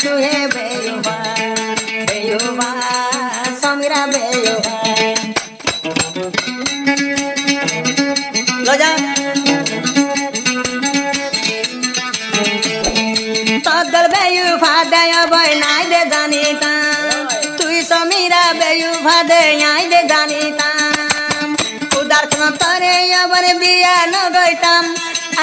तुहे बेयुबा बेयुबा समीरा बेयुबा लो जा तगल बेयुबा दया बोय नाय दे जानीता तुई समीरा बेयुबा दे याय दे जानीता उदार कोन तरे यबर बिया न गइताम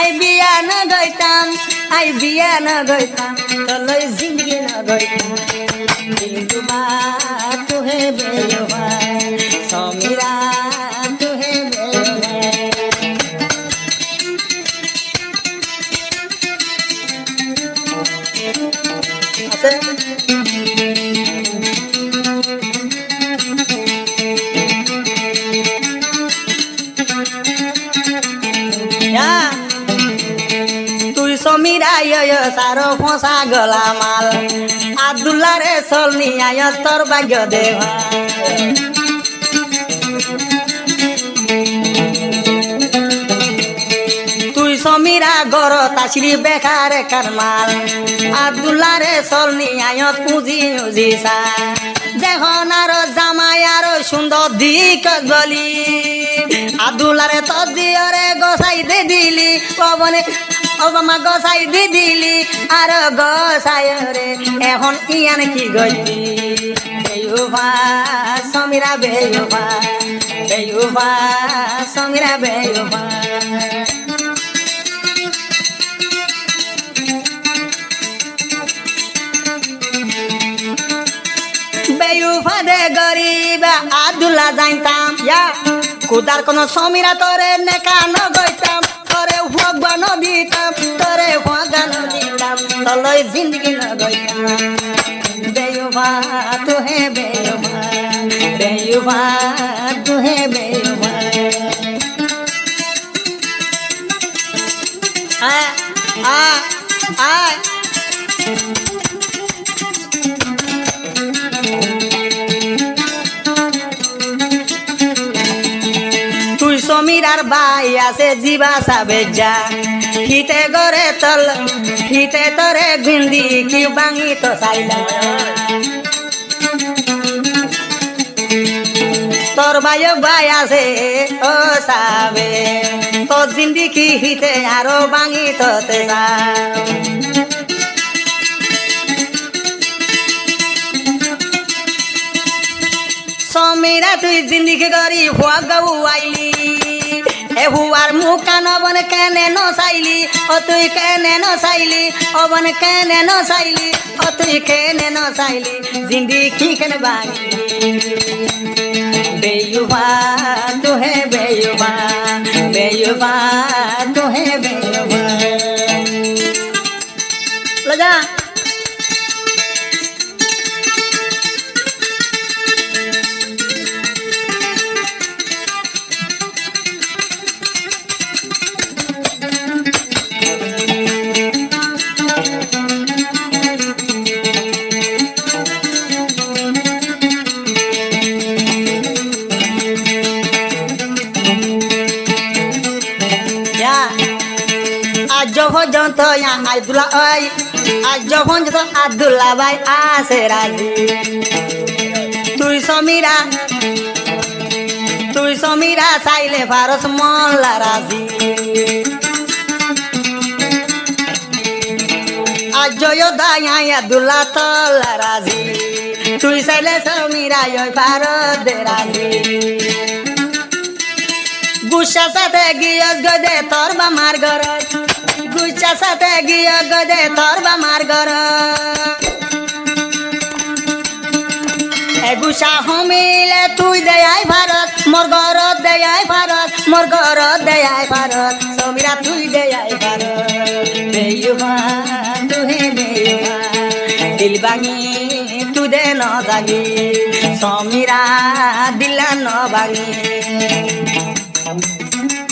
आई बिया न गइताम आई बिया न गइताम तलै जिंदगी न गइताम बेयुबा तुहे बेयुबा समीरा तुहे बेयुबा तुई समीरा यो सारो फसा गला माल आब्दुल्ला रे सोलनी आय तोर भाग्य देवा तुई समीरा गर तासरी बेकार करमाल आब्दुल्ला रे सोलनी आय पुঁজি উজিসা যখন আরো জামাই আরো সুন্দর দিক গলি আব্দুল্লারে তদিয়রে গোসাই দে দিলি পবনে অবামা গোসাই দি দিলি আর গোসাই রে এখন ইয়ান কি গইলি বেয়ুবা সমীরা বেয়ুবা বেয়ুবা সমীরা বেয়ুবা বেয়ুবা দে গরিবা আব্দুল্লা জানতাম ইয়া খুদার কোন সমীরা তোরে নেকা ন গইতাম তোরে ভগবা ন দিতাম তোরে ভগা ন দিতাম তলই জিন্দগি ন গইতাম বেয়ুবা তুহে বেয়ুবা বেয়ুবা তুহে বেয়ুবা আ আ সমীরার বাই আছে জিবা সাবে যা হিতে গরে তল হিতে তরে গিন্দি কি বাঙি তো চাইলা তোর ভাইও ভাই আছে ও সাবে তোর জিন্দিগি হিতে আরো বাঙি তোতে যা সমীরা তুই জিন্দিগি গরি ভগাও আইলি এ হুয়ার মুখান অবন কেনে ন চাইলি ও তুই কেনে ন চাইলি অবন কেনে ন চাইলি ও তুই কেনে ন চাইলি জিন্দিগি কেনে বাঙি বেয়ুবা তুহে বেয়ুবা বেয়ুবা তুহে বেয়ুবা লজা আজ পর্যন্ত আব্দুল্লাহ ভাই আজ পর্যন্ত আব্দুল্লাহ ভাই আছে রাজি তুই সমীরা চাইলে ফারস মোল্লা রাজি আজ দাই আব্দুল্লাহ তোল্লা রাজি তুই চাইলে সমীরা ফারত দে রাজি গুসা সাথে গিয়ে গদে তোর বামার ঘর গুসা সাথে গিয়ে গদে তোর বামার ঘর গুসা হমিলে তুই দেয়াই ভারত মোর ঘরত দেয়াই ভারত মোর ঘরত দেয়াই ভারত সমীরা তুই দেয়াই ভারত বেয়ুবা তুহে বেয়ুবা দিল ভাঙি তু দে ন জাগি সমীরা দিলা ন ভাঙি